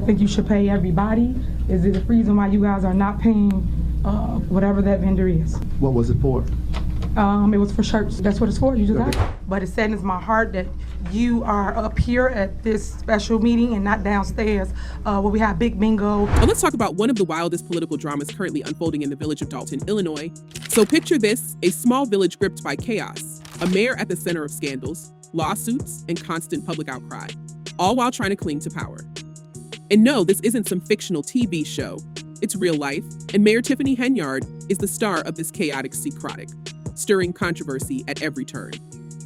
think you should pay everybody. Is it the reason why you guys are not paying whatever that vendor is? What was it for? It was for shirts. That's what it's for. You just got it. But it saddens my heart that you are up here at this special meeting and not downstairs where we have big bingo. Now let's talk about one of the wildest political dramas currently unfolding in the village of Dalton, Illinois. So picture this, a small village gripped by chaos, a mayor at the center of scandals, lawsuits, and constant public outcry, all while trying to cling to power. And no, this isn't some fictional TV show. It's real life, and Mayor Tiffany Henyard is the star of this chaotic secrotic, stirring controversy at every turn.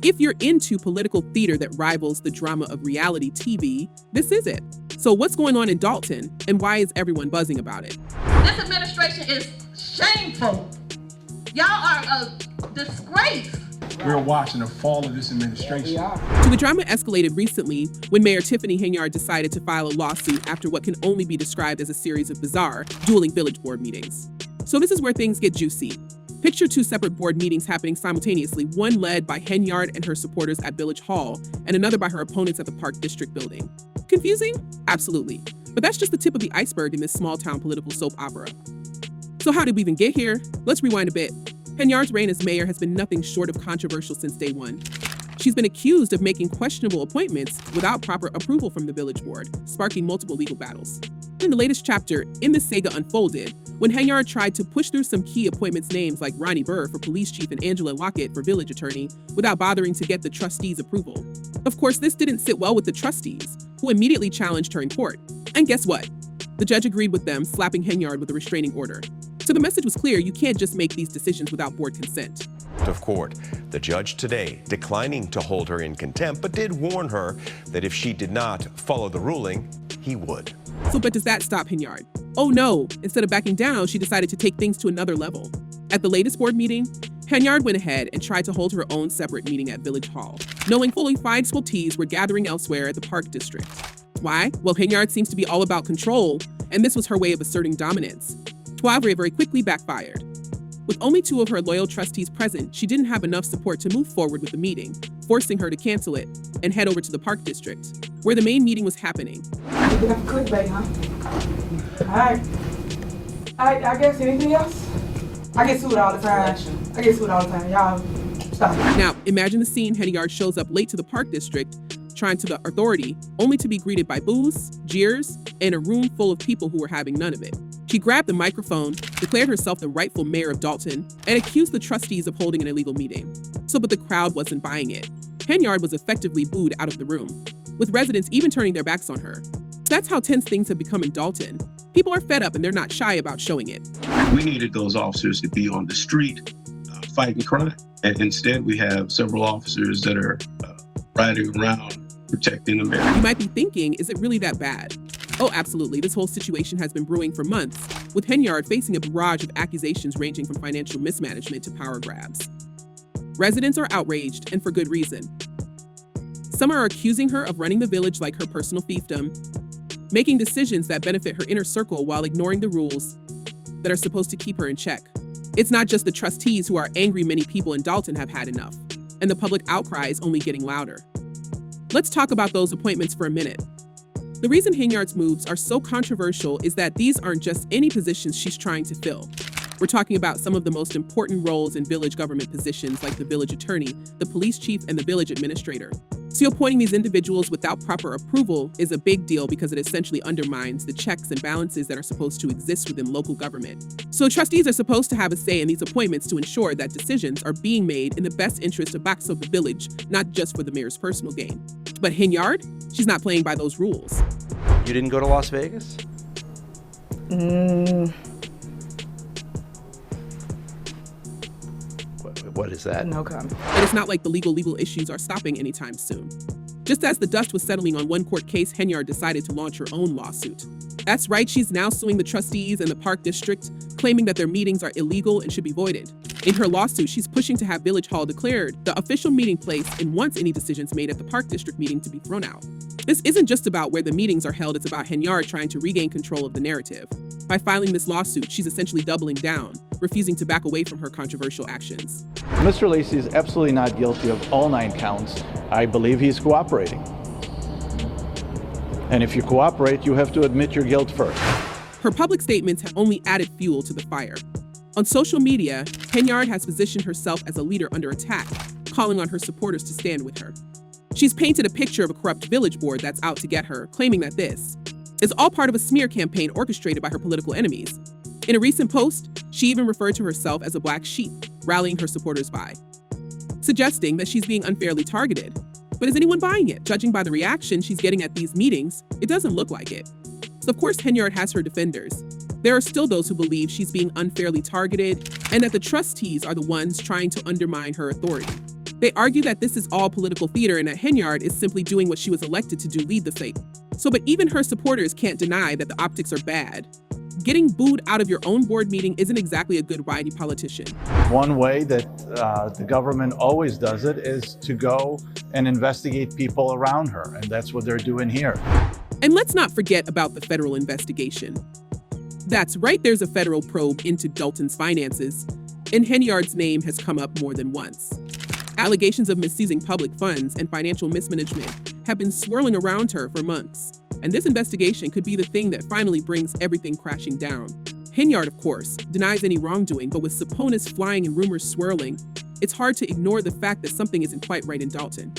If you're into political theater that rivals the drama of reality TV, this is it. So what's going on in Dalton, and why is everyone buzzing about it? This administration is shameful. Y'all are a disgrace. We're watching the fall of this administration. So the drama escalated recently when Mayor Tiffany Henyard decided to file a lawsuit after what can only be described as a series of bizarre, dueling village board meetings. So this is where things get juicy. Picture two separate board meetings happening simultaneously, one led by Henyard and her supporters at Village Hall, and another by her opponents at the Park District building. Confusing? Absolutely. But that's just the tip of the iceberg in this small-town political soap opera. So how did we even get here? Let's rewind a bit. Henyard's reign as mayor has been nothing short of controversial since day one. She's been accused of making questionable appointments without proper approval from the village board, sparking multiple legal battles. In the latest chapter, in this saga unfolded, when Henyard tried to push through some key appointments names like Ronnie Burr for police chief and Angela Lockett for village attorney without bothering to get the trustees' approval. Of course, this didn't sit well with the trustees, who immediately challenged her in court. And guess what? The judge agreed with them, slapping Henyard with a restraining order. So the message was clear, you can't just make these decisions without board consent. Of court, the judge today declining to hold her in contempt, but did warn her that if she did not follow the ruling, he would. So, but does that stop Henyard? Oh no, instead of backing down, she decided to take things to another level. At the latest board meeting, Henyard went ahead and tried to hold her own separate meeting at Village Hall, knowing fully 5 swotees were gathering elsewhere at the Park District. Why? Well, Henyard seems to be all about control, and this was her way of asserting dominance. However, it very quickly backfired. With only 2 of her loyal trustees present, she didn't have enough support to move forward with the meeting, forcing her to cancel it and head over to the Park District, where the main meeting was happening. Clickbait, huh? All right. I guess anything else? I get sued all the time. Y'all stop. Now, imagine the scene. Henyard shows up late to the Park District, trying to the authority, only to be greeted by boos, jeers, and a room full of people who were having none of it. She grabbed the microphone, declared herself the rightful mayor of Dalton, and accused the trustees of holding an illegal meeting. So, but the crowd wasn't buying it. Henyard was effectively booed out of the room, with residents even turning their backs on her. That's how tense things have become in Dalton. People are fed up and they're not shy about showing it. We needed those officers to be on the street fighting crime. And instead, we have several officers that are riding around protecting the mayor. You might be thinking, is it really that bad? Oh, absolutely. This whole situation has been brewing for months, with Henyard facing a barrage of accusations ranging from financial mismanagement to power grabs. Residents are outraged, and for good reason. Some are accusing her of running the village like her personal fiefdom, making decisions that benefit her inner circle while ignoring the rules that are supposed to keep her in check. It's not just the trustees who are angry. Many people in Dalton have had enough, and the public outcry is only getting louder. Let's talk about those appointments for a minute. The reason Henyard's moves are so controversial is that these aren't just any positions she's trying to fill. We're talking about some of the most important roles in village government positions like the village attorney, the police chief, and the village administrator. So appointing these individuals without proper approval is a big deal because it essentially undermines the checks and balances that are supposed to exist within local government. So trustees are supposed to have a say in these appointments to ensure that decisions are being made in the best interest of backs of the village, not just for the mayor's personal gain. But Henyard, she's not playing by those rules. You didn't go to Las Vegas? What is that? No comment. But it's not like the legal issues are stopping anytime soon. Just as the dust was settling on one court case, Henyard decided to launch her own lawsuit. That's right, she's now suing the trustees and the Park District, claiming that their meetings are illegal and should be voided. In her lawsuit, she's pushing to have Village Hall declared the official meeting place and wants any decisions made at the Park District meeting to be thrown out. This isn't just about where the meetings are held, it's about Henyard trying to regain control of the narrative. By filing this lawsuit, she's essentially doubling down, refusing to back away from her controversial actions. Mr. Lacey is absolutely not guilty of all 9 counts. I believe he's cooperating. And if you cooperate, you have to admit your guilt first. Her public statements have only added fuel to the fire. On social media, Henyard has positioned herself as a leader under attack, calling on her supporters to stand with her. She's painted a picture of a corrupt village board that's out to get her, claiming that this is all part of a smear campaign orchestrated by her political enemies. In a recent post, she even referred to herself as a black sheep, rallying her supporters by, suggesting that she's being unfairly targeted. But is anyone buying it? Judging by the reaction she's getting at these meetings, it doesn't look like it. So of course, Henyard has her defenders. There are still those who believe she's being unfairly targeted and that the trustees are the ones trying to undermine her authority. They argue that this is all political theater and that Henyard is simply doing what she was elected to do, lead the state. But even her supporters can't deny that the optics are bad. Getting booed out of your own board meeting isn't exactly a good whitey politician. One way that the government always does it is to go and investigate people around her, and that's what they're doing here. And let's not forget about the federal investigation. That's right, there's a federal probe into Dalton's finances, and Henyard's name has come up more than once. Allegations of misusing public funds and financial mismanagement have been swirling around her for months, and this investigation could be the thing that finally brings everything crashing down. Henyard, of course, denies any wrongdoing, but with subpoenas flying and rumors swirling, it's hard to ignore the fact that something isn't quite right in Dalton.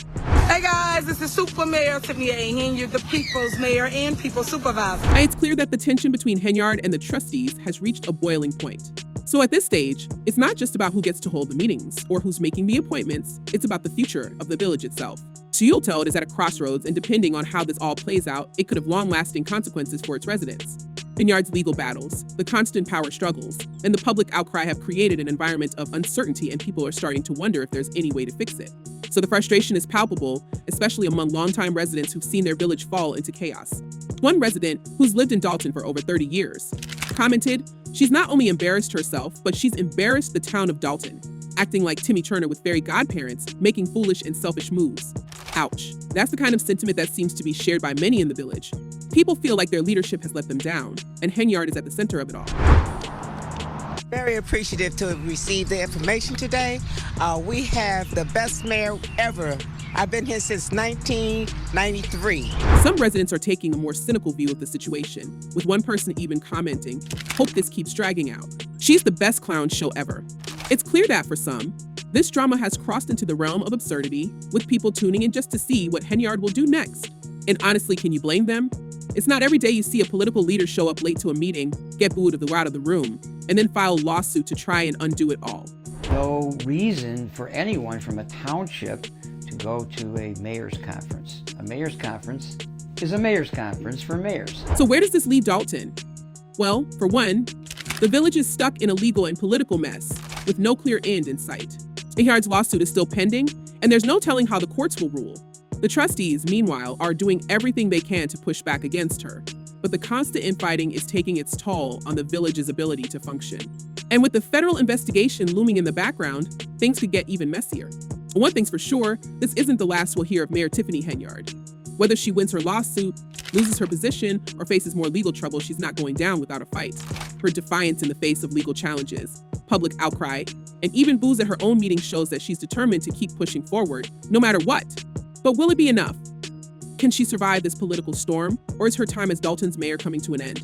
Hey guys, this is Super Mayor Tiffany Henyard, the People's Mayor and People's Supervisor. And it's clear that the tension between Henyard and the trustees has reached a boiling point. So at this stage, it's not just about who gets to hold the meetings or who's making the appointments, it's about the future of the village itself. Tulteld is at a crossroads, and depending on how this all plays out, it could have long-lasting consequences for its residents. Henyard's legal battles, the constant power struggles, and the public outcry have created an environment of uncertainty, and people are starting to wonder if there's any way to fix it. So the frustration is palpable, especially among longtime residents who've seen their village fall into chaos. One resident, who's lived in Dalton for over 30 years, commented, "She's not only embarrassed herself, but she's embarrassed the town of Dalton, acting like Timmy Turner with fairy godparents, making foolish and selfish moves." Ouch. That's the kind of sentiment that seems to be shared by many in the village. People feel like their leadership has let them down, and Henyard is at the center of it all. Very appreciative to have received the information today. We have the best mayor ever. I've been here since 1993. Some residents are taking a more cynical view of the situation, with one person even commenting, "Hope this keeps dragging out. She's the best clown show ever." It's clear that for some, this drama has crossed into the realm of absurdity, with people tuning in just to see what Henyard will do next. And honestly, can you blame them? It's not every day you see a political leader show up late to a meeting, get booed out of the room, and then file a lawsuit to try and undo it all. No reason for anyone from a township to go to a mayor's conference. A mayor's conference is a mayor's conference for mayors. So where does this leave Dalton? Well, for one, the village is stuck in a legal and political mess with no clear end in sight. Henyard's lawsuit is still pending, and there's no telling how the courts will rule. The trustees, meanwhile, are doing everything they can to push back against her, but the constant infighting is taking its toll on the village's ability to function. And with the federal investigation looming in the background, things could get even messier. One thing's for sure, this isn't the last we'll hear of Mayor Tiffany Henyard. Whether she wins her lawsuit, loses her position, or faces more legal trouble, she's not going down without a fight. Her defiance in the face of legal challenges, public outcry, and even boos at her own meeting shows that she's determined to keep pushing forward, no matter what. But will it be enough? Can she survive this political storm, or is her time as Dalton's mayor coming to an end?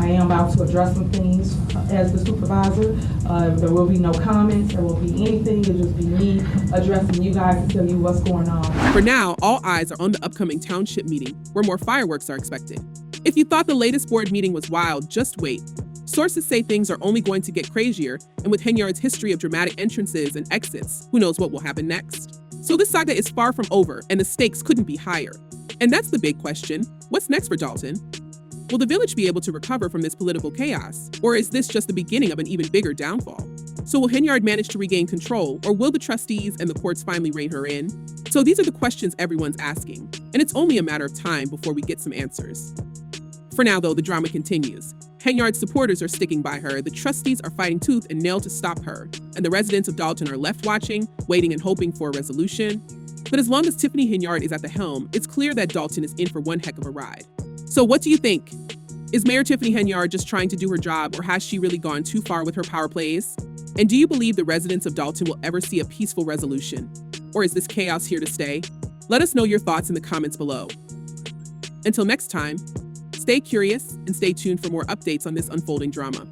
I am about to address some things as the supervisor. There will be no comments, there won't be anything, it'll just be me addressing you guys to tell you what's going on. For now, all eyes are on the upcoming township meeting, where more fireworks are expected. If you thought the latest board meeting was wild, just wait. Sources say things are only going to get crazier, and with Henyard's history of dramatic entrances and exits, who knows what will happen next? So this saga is far from over, and the stakes couldn't be higher. And that's the big question. What's next for Dalton? Will the village be able to recover from this political chaos? Or is this just the beginning of an even bigger downfall? So will Henyard manage to regain control, or will the trustees and the courts finally rein her in? So these are the questions everyone's asking, and it's only a matter of time before we get some answers. For now, though, the drama continues. Henyard's supporters are sticking by her, the trustees are fighting tooth and nail to stop her, and the residents of Dalton are left watching, waiting and hoping for a resolution. But as long as Tiffany Henyard is at the helm, it's clear that Dalton is in for one heck of a ride. So what do you think? Is Mayor Tiffany Henyard just trying to do her job, or has she really gone too far with her power plays? And do you believe the residents of Dalton will ever see a peaceful resolution? Or is this chaos here to stay? Let us know your thoughts in the comments below. Until next time, stay curious and stay tuned for more updates on this unfolding drama.